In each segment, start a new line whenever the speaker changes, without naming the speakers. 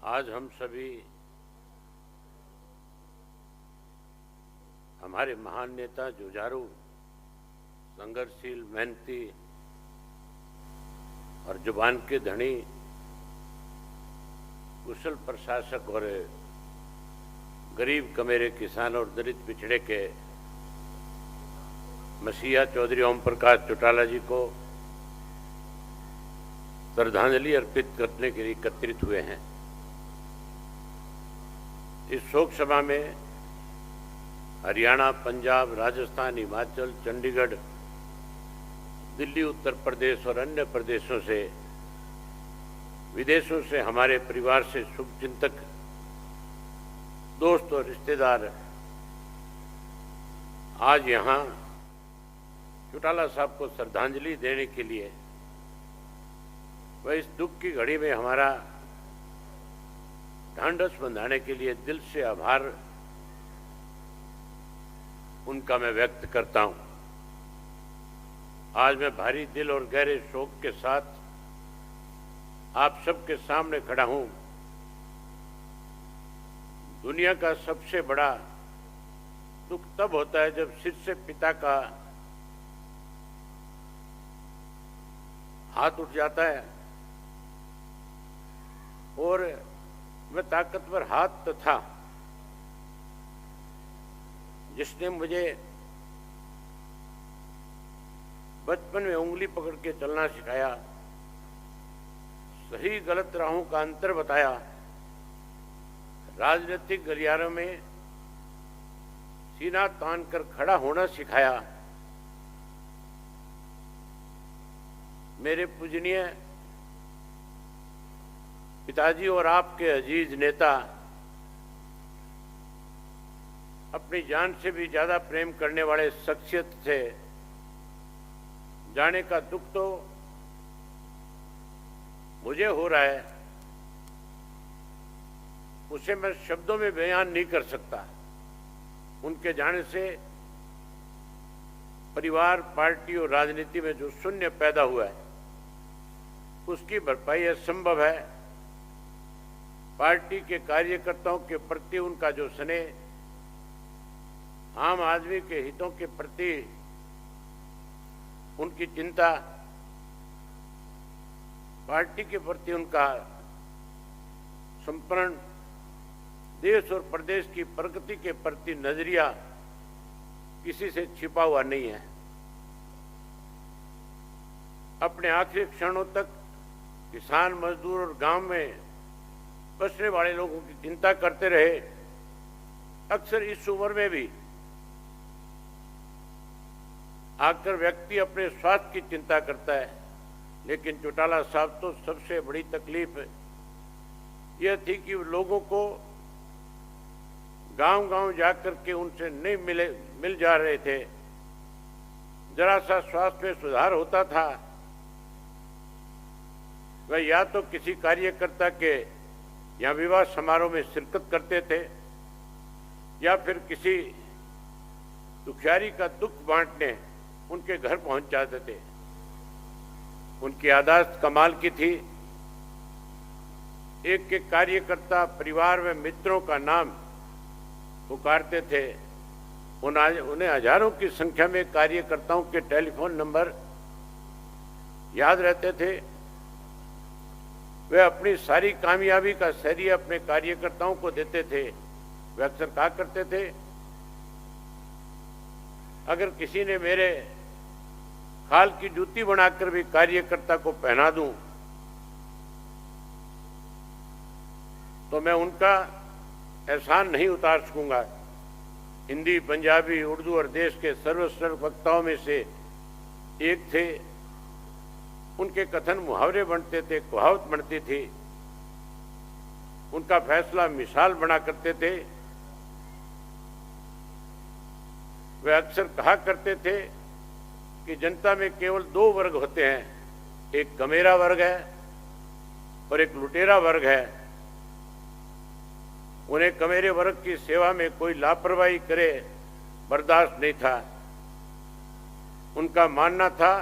आज हम सभी हमारे महान नेता, जुझारू, संघर्षशील, मेहनती और जुबान के धनी, कुशल प्रशासक और गरीब कमेरे किसान और दलित पिछड़े के मसीहा चौधरी ओम प्रकाश चौटाला जी को श्रद्धांजलि अर्पित करने के लिए एकत्रित हुए हैं। इस शोक सभा में हरियाणा, पंजाब, राजस्थान, हिमाचल, चंडीगढ़, दिल्ली, उत्तर प्रदेश और अन्य प्रदेशों से, विदेशों से, हमारे परिवार से शुभचिंतक, दोस्त और रिश्तेदार आज यहाँ चौटाला साहब को श्रद्धांजलि देने के लिए वह इस दुख की घड़ी में हमारा ढांढस बंधाने के लिए दिल से आभार उनका मैं व्यक्त करता हूं। आज मैं भारी दिल और गहरे शोक के साथ आप सबके सामने खड़ा हूं। दुनिया का सबसे बड़ा दुख तब होता है जब सिर से पिता का हाथ उठ जाता है और वह ताकतवर हाथ था जिसने मुझे बचपन में उंगली पकड़ के चलना सिखाया, सही गलत राहों का अंतर बताया, राजनीतिक गलियारों में सीना तान कर खड़ा होना सिखाया। मेरे पूजनीय पिताजी और आपके अजीज नेता अपनी जान से भी ज्यादा प्रेम करने वाले शख्सियत थे। जाने का दुख तो मुझे हो रहा है, उसे मैं शब्दों में बयान नहीं कर सकता। उनके जाने से परिवार, पार्टी और राजनीति में जो शून्य पैदा हुआ है उसकी भरपाई असंभव है। पार्टी के कार्यकर्ताओं के प्रति उनका जो स्नेह, आम आदमी के हितों के प्रति उनकी चिंता, पार्टी के प्रति उनका समर्पण, देश और प्रदेश की प्रगति के प्रति नजरिया किसी से छिपा हुआ नहीं है। अपने आखिरी क्षणों तक किसान, मजदूर और गांव में बसने वाले लोगों की चिंता करते रहे। अक्सर इस उम्र में भी आकर व्यक्ति अपने स्वास्थ्य की चिंता करता है, लेकिन चौटाला साहब तो सबसे बड़ी तकलीफ यह थी कि लोगों को गांव-गांव जाकर के उनसे नहीं मिल जा रहे थे। जरा सा स्वास्थ्य में सुधार होता था, वह या तो किसी कार्यकर्ता के या विवाह समारोह में शिरकत करते थे या फिर किसी दुखियारी का दुख बांटने उनके घर पहुंच जाते थे। उनकी आदत कमाल की थी। एक एक कार्यकर्ता, परिवार व मित्रों का नाम पुकारते थे। उन्हें हजारों की संख्या में कार्यकर्ताओं के टेलीफोन नंबर याद रहते थे। वे अपनी सारी कामयाबी का श्रेय अपने कार्यकर्ताओं को देते थे। वे अक्सर कहा करते थे, अगर किसी ने मेरे खाल की जूती बनाकर भी कार्यकर्ता को पहना दूं तो मैं उनका एहसान नहीं उतार सकूंगा। हिंदी, पंजाबी, उर्दू और देश के सर्वश्रेष्ठ वक्ताओं में से एक थे। उनके कथन मुहावरे बनते थे, कहावत बनती थी। उनका फैसला मिसाल बना करते थे। वे अक्सर कहा करते थे कि जनता में केवल दो वर्ग होते हैं, एक कमेरा वर्ग है और एक लुटेरा वर्ग है। उन्हें कमेरे वर्ग की सेवा में कोई लापरवाही करे बर्दाश्त नहीं था। उनका मानना था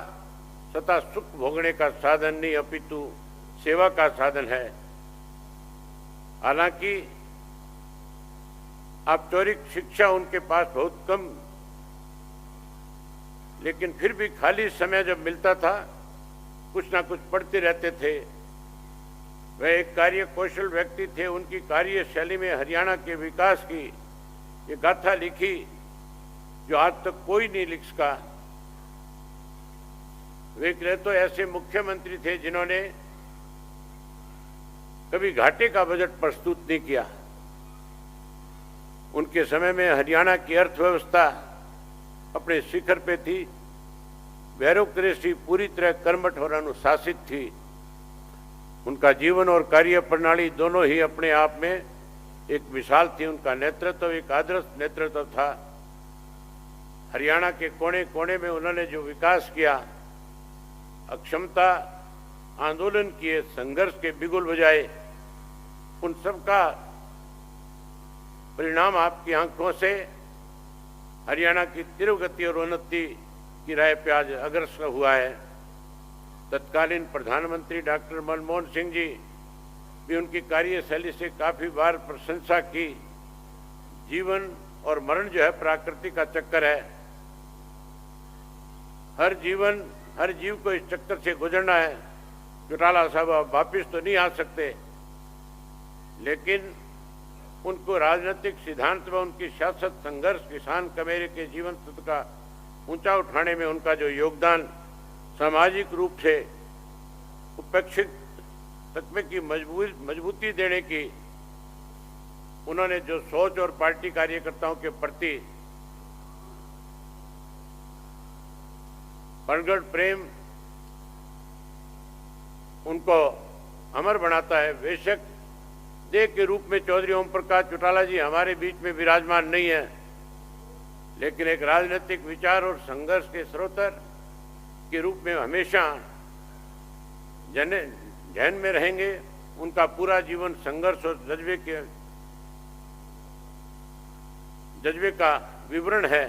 सत्ता सुख भोगने का साधन नहीं अपितु सेवा का साधन है। हालांकि औपचारिक शिक्षा उनके पास बहुत कम, लेकिन फिर भी खाली समय जब मिलता था कुछ ना कुछ पढ़ते रहते थे। वह एक कार्य कौशल व्यक्ति थे। उनकी कार्यशैली में हरियाणा के विकास की ये गाथा लिखी जो आज तक कोई नहीं लिख सका। वे तो ऐसे मुख्यमंत्री थे जिन्होंने कभी घाटे का बजट प्रस्तुत नहीं किया। उनके समय में हरियाणा की अर्थव्यवस्था अपने शिखर पे थी। ब्यूरोक्रेसी पूरी तरह कर्मठ और अनुशासित थी। उनका जीवन और कार्य प्रणाली दोनों ही अपने आप में एक मिसाल थी। उनका नेतृत्व एक आदर्श नेतृत्व था। हरियाणा के कोने कोने में उन्होंने जो विकास किया, अक्षमता आंदोलन किए, संघर्ष के बिगुल बजाए, उन सब का परिणाम आपकी आंखों से हरियाणा की तीव्र गति और उन्नति की राह पे आज अग्रसर हुआ है। तत्कालीन प्रधानमंत्री डॉक्टर मनमोहन सिंह जी भी उनकी कार्यशैली से काफी बार प्रशंसा की। जीवन और मरण जो है प्रकृति का चक्कर है। हर जीव को इस चक्कर से गुजरना है। चौटाला साहब वापिस तो नहीं आ सकते, लेकिन उनको राजनीतिक सिद्धांत व उनकी सियासत, संघर्ष, किसान कमेरे के जीवन तत्व का ऊंचा उठाने में उनका जो योगदान, सामाजिक रूप से उपेक्षित तत्व की मजबूती देने की उन्होंने जो सोच और पार्टी कार्यकर्ताओं के प्रति प्रगट प्रेम उनको अमर बनाता है। बेशक देह के रूप में चौधरी ओम प्रकाश चौटाला जी हमारे बीच में विराजमान नहीं है, लेकिन एक राजनीतिक विचार और संघर्ष के स्रोतर के रूप में हमेशा जहन में रहेंगे। उनका पूरा जीवन संघर्ष और जज्बे का विवरण है।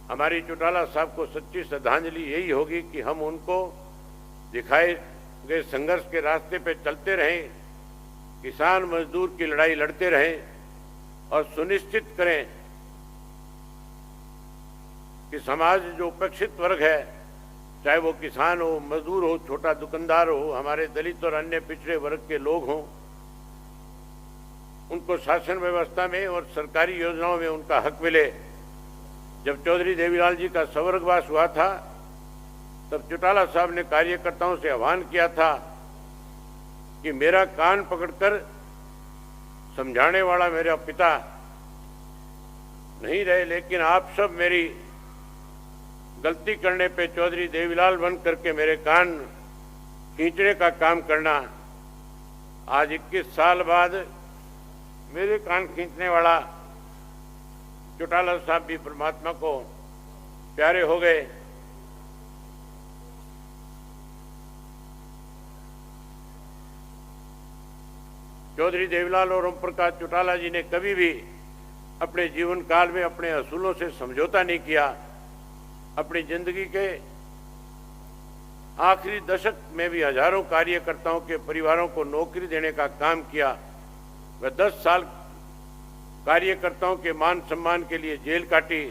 हमारी चौटाला साहब को सच्ची श्रद्धांजलि यही होगी कि हम उनको दिखाए गए संघर्ष के रास्ते पे चलते रहें, किसान मजदूर की लड़ाई लड़ते रहें और सुनिश्चित करें कि समाज जो उपेक्षित वर्ग है, चाहे वो किसान हो, मजदूर हो, छोटा दुकानदार हो, हमारे दलित और अन्य पिछड़े वर्ग के लोग हों, उनको शासन व्यवस्था में और सरकारी योजनाओं में उनका हक मिले। जब चौधरी देवीलाल जी का स्वर्गवास हुआ था, तब चौटाला साहब ने कार्यकर्ताओं से आह्वान किया था कि मेरा कान पकड़कर समझाने वाला मेरा पिता नहीं रहे, लेकिन आप सब मेरी गलती करने पे चौधरी देवीलाल बन करके मेरे कान खींचने का काम करना। आज 21 साल बाद मेरे कान खींचने वाला चौटाला साहब भी परमात्मा को प्यारे हो गए। चौधरी देवीलाल और ओम प्रकाश चौटाला जी ने कभी भी अपने जीवन काल में अपने असूलों से समझौता नहीं किया। अपनी जिंदगी के आखिरी दशक में भी हजारों कार्यकर्ताओं के परिवारों को नौकरी देने का काम किया। वह 10 साल कार्यकर्ताओं के मान सम्मान के लिए जेल काटी।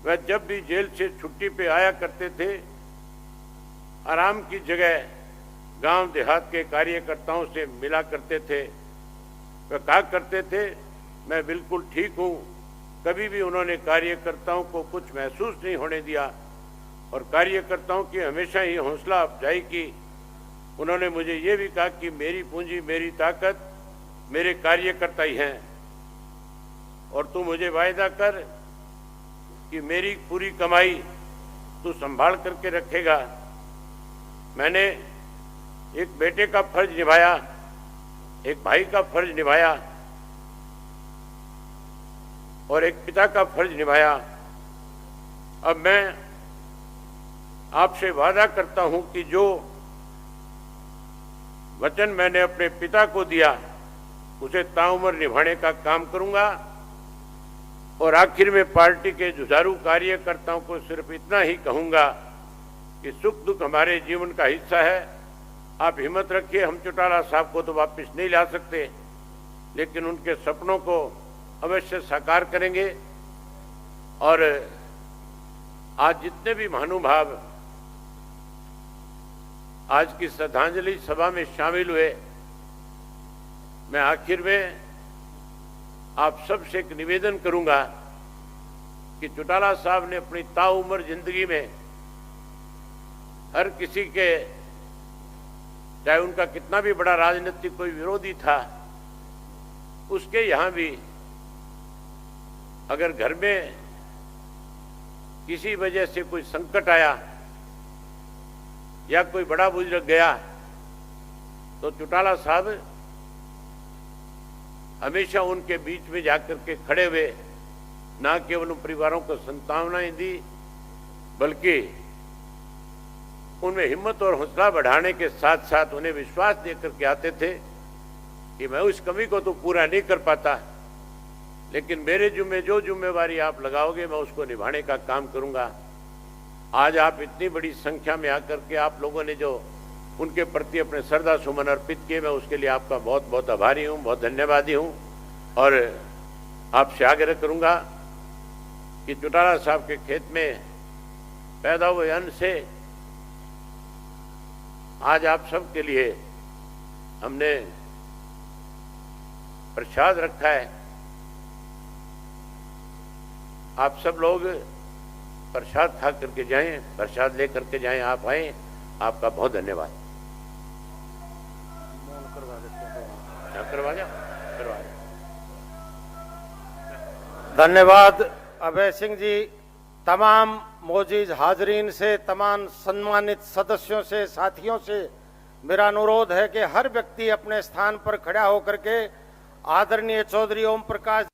वह जब भी जेल से छुट्टी पे आया करते थे, आराम की जगह गांव देहात के कार्यकर्ताओं से मिला करते थे। वह कहा करते थे, मैं बिल्कुल ठीक हूं। कभी भी उन्होंने कार्यकर्ताओं को कुछ महसूस नहीं होने दिया और कार्यकर्ताओं की हमेशा ही हौसला अफजाई की। उन्होंने मुझे ये भी कहा कि मेरी पूंजी, मेरी ताकत मेरे कार्यकर्ता ही हैं और तू मुझे वायदा कर कि मेरी पूरी कमाई तू संभाल करके रखेगा। मैंने एक बेटे का फर्ज निभाया, एक भाई का फर्ज निभाया और एक पिता का फर्ज निभाया। अब मैं आपसे वादा करता हूं कि जो वचन मैंने अपने पिता को दिया उसे ताउम्र निभाने का काम करूंगा। और आखिर में पार्टी के जुझारू कार्यकर्ताओं को सिर्फ इतना ही कहूंगा कि सुख दुख हमारे जीवन का हिस्सा है। आप हिम्मत रखिए, हम चौटाला साहब को तो वापस नहीं ला सकते, लेकिन उनके सपनों को अवश्य साकार करेंगे। और आज जितने भी महानुभाव आज की श्रद्धांजलि सभा में शामिल हुए, मैं आखिर में आप सबसे एक निवेदन करूंगा कि चौटाला साहब ने अपनी ताउम्र जिंदगी में हर किसी के, चाहे उनका कितना भी बड़ा राजनीतिक कोई विरोधी था, उसके यहां भी अगर घर में किसी वजह से कोई संकट आया या कोई बड़ा बुजुर्ग गया, तो चौटाला साहब हमेशा उनके बीच में जाकर के खड़े हुए, ना केवल उन परिवारों को सांत्वनाएं दी, बल्कि उनमें हिम्मत और हौसला बढ़ाने के साथ साथ उन्हें विश्वास देकर के आते थे कि मैं उस कमी को तो पूरा नहीं कर पाता, लेकिन मेरे जो जिम्मेवारी आप लगाओगे मैं उसको निभाने का काम करूंगा। आज आप इतनी बड़ी संख्या में आकर के आप लोगों ने जो उनके प्रति अपने श्रद्धा सुमन अर्पित किए, मैं उसके लिए आपका बहुत बहुत आभारी हूं, बहुत धन्यवादी हूं। और आपसे आग्रह करूंगा कि चौटाला साहब के खेत में पैदा हुए अन्न से आज आप सब के लिए हमने प्रसाद रखा है। आप सब लोग प्रसाद खा करके जाएं, प्रसाद लेकर के जाएं, आप आए, आपका बहुत धन्यवाद।
धन्यवाद अभय सिंह जी। तमाम मौजूद हाजरीन से, तमाम सम्मानित सदस्यों से, साथियों से मेरा अनुरोध है कि हर व्यक्ति अपने स्थान पर खड़ा होकर के आदरणीय चौधरी ओम प्रकाश